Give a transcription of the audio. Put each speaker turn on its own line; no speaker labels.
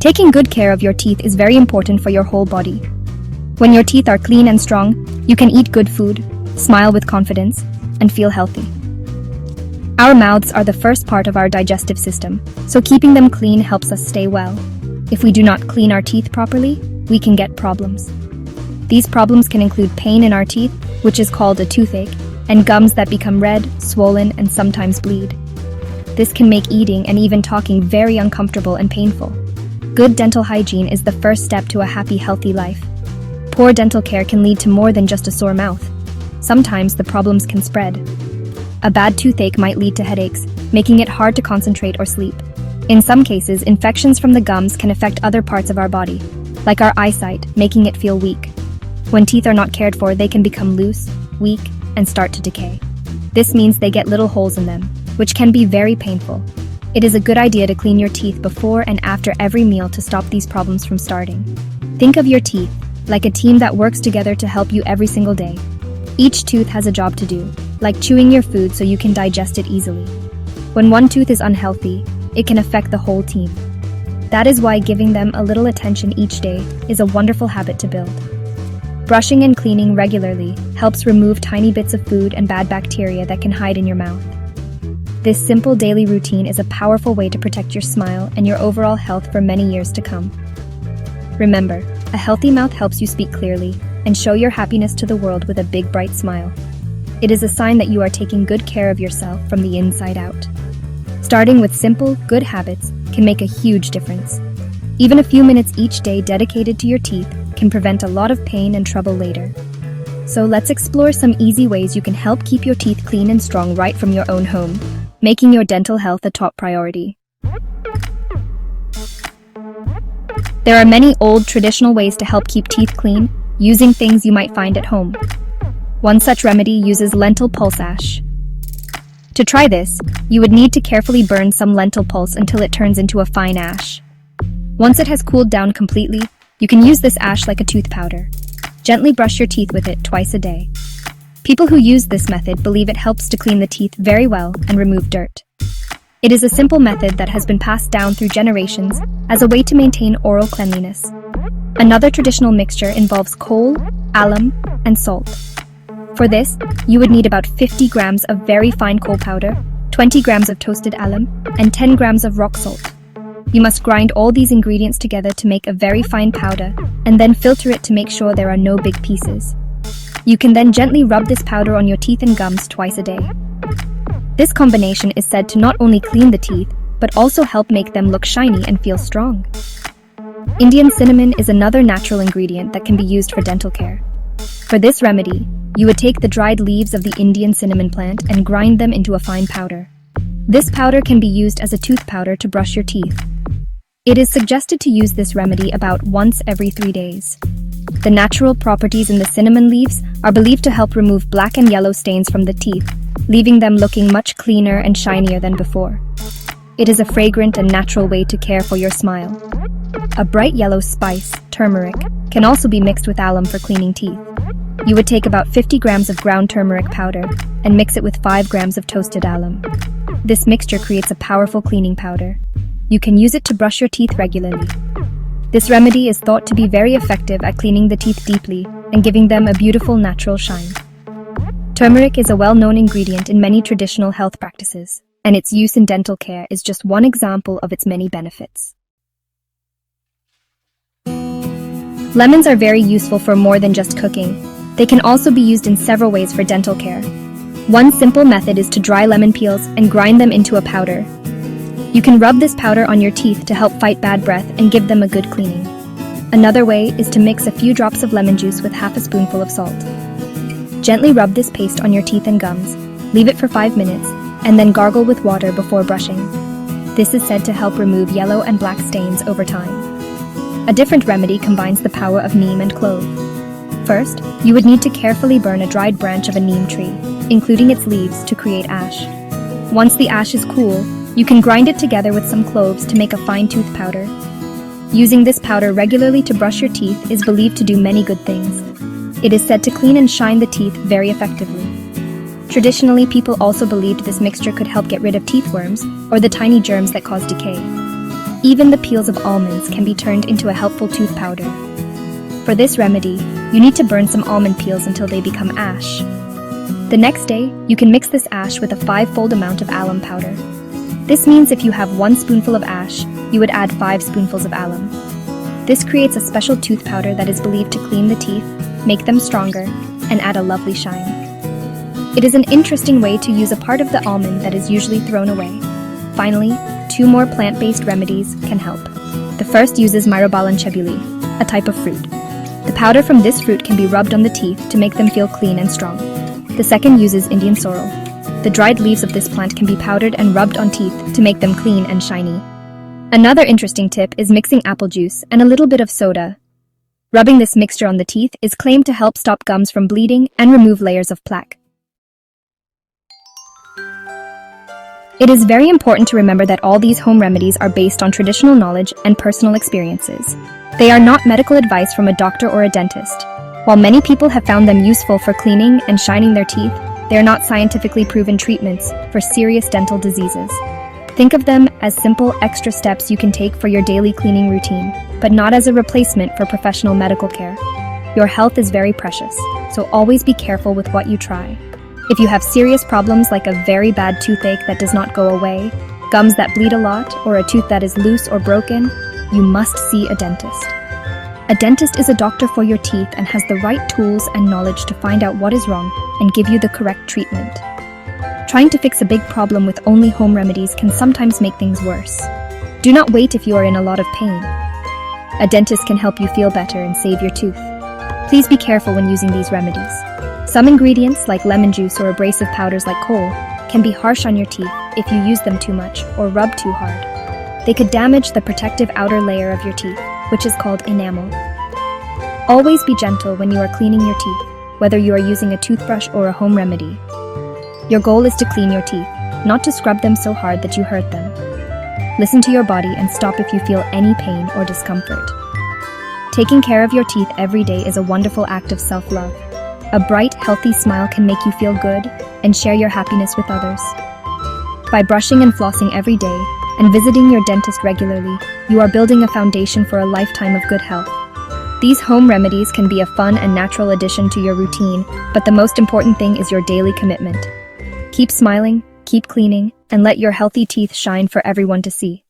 Taking good care of your teeth is very important for your whole body. When your teeth are clean and strong, you can eat good food, smile with confidence, and feel healthy. Our mouths are the first part of our digestive system, so keeping them clean helps us stay well. If we do not clean our teeth properly, we can get problems. These problems can include pain in our teeth, which is called a toothache, and gums that become red, swollen, and sometimes bleed. This can make eating and even talking very uncomfortable and painful. Good dental hygiene is the first step to a happy, healthy life. Poor dental care can lead to more than just a sore mouth. Sometimes the problems can spread. A bad toothache might lead to headaches, making it hard to concentrate or sleep. In some cases, infections from the gums can affect other parts of our body, like our eyesight, making it feel weak. When teeth are not cared for, they can become loose, weak, and start to decay. This means they get little holes in them, which can be very painful. It is a good idea to clean your teeth before and after every meal to stop these problems from starting. Think of your teeth like a team that works together to help you every single day. Each tooth has a job to do, like chewing your food so you can digest it easily. When one tooth is unhealthy, it can affect the whole team. That is why giving them a little attention each day is a wonderful habit to build. Brushing and cleaning regularly helps remove tiny bits of food and bad bacteria that can hide in your mouth. This simple daily routine is a powerful way to protect your smile and your overall health for many years to come. Remember, a healthy mouth helps you speak clearly and show your happiness to the world with a big, bright smile. It is a sign that you are taking good care of yourself from the inside out. Starting with simple, good habits can make a huge difference. Even a few minutes each day dedicated to your teeth can prevent a lot of pain and trouble later. So let's explore some easy ways you can help keep your teeth clean and strong right from your own home, making your dental health a top priority. There are many old traditional ways to help keep teeth clean, using things you might find at home. One such remedy uses lentil pulse ash. To try this, you would need to carefully burn some lentil pulse until it turns into a fine ash. Once it has cooled down completely, you can use this ash like a tooth powder. Gently brush your teeth with it twice a day. People who use this method believe it helps to clean the teeth very well and remove dirt. It is a simple method that has been passed down through generations as a way to maintain oral cleanliness. Another traditional mixture involves coal, alum, and salt. For this, you would need about 50 grams of very fine coal powder, 20 grams of toasted alum, and 10 grams of rock salt. You must grind all these ingredients together to make a very fine powder, and then filter it to make sure there are no big pieces. You can then gently rub this powder on your teeth and gums twice a day. This combination is said to not only clean the teeth, but also help make them look shiny and feel strong. Indian cinnamon is another natural ingredient that can be used for dental care. For this remedy, you would take the dried leaves of the Indian cinnamon plant and grind them into a fine powder. This powder can be used as a tooth powder to brush your teeth. It is suggested to use this remedy about once every 3 days. The natural properties in the cinnamon leaves are believed to help remove black and yellow stains from the teeth, leaving them looking much cleaner and shinier than before. It is a fragrant and natural way to care for your smile. A bright yellow spice, turmeric, can also be mixed with alum for cleaning teeth. You would take about 50 grams of ground turmeric powder and mix it with 5 grams of toasted alum. This mixture creates a powerful cleaning powder. You can use it to brush your teeth regularly. This remedy is thought to be very effective at cleaning the teeth deeply and giving them a beautiful natural shine. Turmeric is a well-known ingredient in many traditional health practices, and its use in dental care is just one example of its many benefits. Lemons are very useful for more than just cooking. They can also be used in several ways for dental care. One simple method is to dry lemon peels and grind them into a powder. You can rub this powder on your teeth to help fight bad breath and give them a good cleaning. Another way is to mix a few drops of lemon juice with half a spoonful of salt. Gently rub this paste on your teeth and gums, leave it for 5 minutes, and then gargle with water before brushing. This is said to help remove yellow and black stains over time. A different remedy combines the power of neem and clove. First, you would need to carefully burn a dried branch of a neem tree, including its leaves, to create ash. Once the ash is cool, you can grind it together with some cloves to make a fine tooth powder. Using this powder regularly to brush your teeth is believed to do many good things. It is said to clean and shine the teeth very effectively. Traditionally, people also believed this mixture could help get rid of teeth worms or the tiny germs that cause decay. Even the peels of almonds can be turned into a helpful tooth powder. For this remedy, you need to burn some almond peels until they become ash. The next day, you can mix this ash with a 5-fold amount of alum powder. This means if you have 1 spoonful of ash, you would add 5 spoonfuls of alum. This creates a special tooth powder that is believed to clean the teeth, make them stronger, and add a lovely shine. It is an interesting way to use a part of the almond that is usually thrown away. Finally, 2 more plant-based remedies can help. The first uses myrobalanchebuli, a type of fruit. The powder from this fruit can be rubbed on the teeth to make them feel clean and strong. The second uses Indian sorrel. The dried leaves of this plant can be powdered and rubbed on teeth to make them clean and shiny. Another interesting tip is mixing apple juice and a little bit of soda. Rubbing this mixture on the teeth is claimed to help stop gums from bleeding and remove layers of plaque. It is very important to remember that all these home remedies are based on traditional knowledge and personal experiences. They are not medical advice from a doctor or a dentist. While many people have found them useful for cleaning and shining their teeth, they are not scientifically proven treatments for serious dental diseases. Think of them as simple extra steps you can take for your daily cleaning routine, but not as a replacement for professional medical care. Your health is very precious, so always be careful with what you try. If you have serious problems like a very bad toothache that does not go away, gums that bleed a lot, or a tooth that is loose or broken, you must see a dentist. A dentist is a doctor for your teeth and has the right tools and knowledge to find out what is wrong and give you the correct treatment. Trying to fix a big problem with only home remedies can sometimes make things worse. Do not wait if you are in a lot of pain. A dentist can help you feel better and save your tooth. Please be careful when using these remedies. Some ingredients, like lemon juice or abrasive powders like coal, can be harsh on your teeth if you use them too much or rub too hard. They could damage the protective outer layer of your teeth, which is called enamel. Always be gentle when you are cleaning your teeth, whether you are using a toothbrush or a home remedy. Your goal is to clean your teeth, not to scrub them so hard that you hurt them. Listen to your body and stop if you feel any pain or discomfort. Taking care of your teeth every day is a wonderful act of self-love. A bright, healthy smile can make you feel good and share your happiness with others. By brushing and flossing every day and visiting your dentist regularly, you are building a foundation for a lifetime of good health. These home remedies can be a fun and natural addition to your routine, but the most important thing is your daily commitment. Keep smiling, keep cleaning, and let your healthy teeth shine for everyone to see.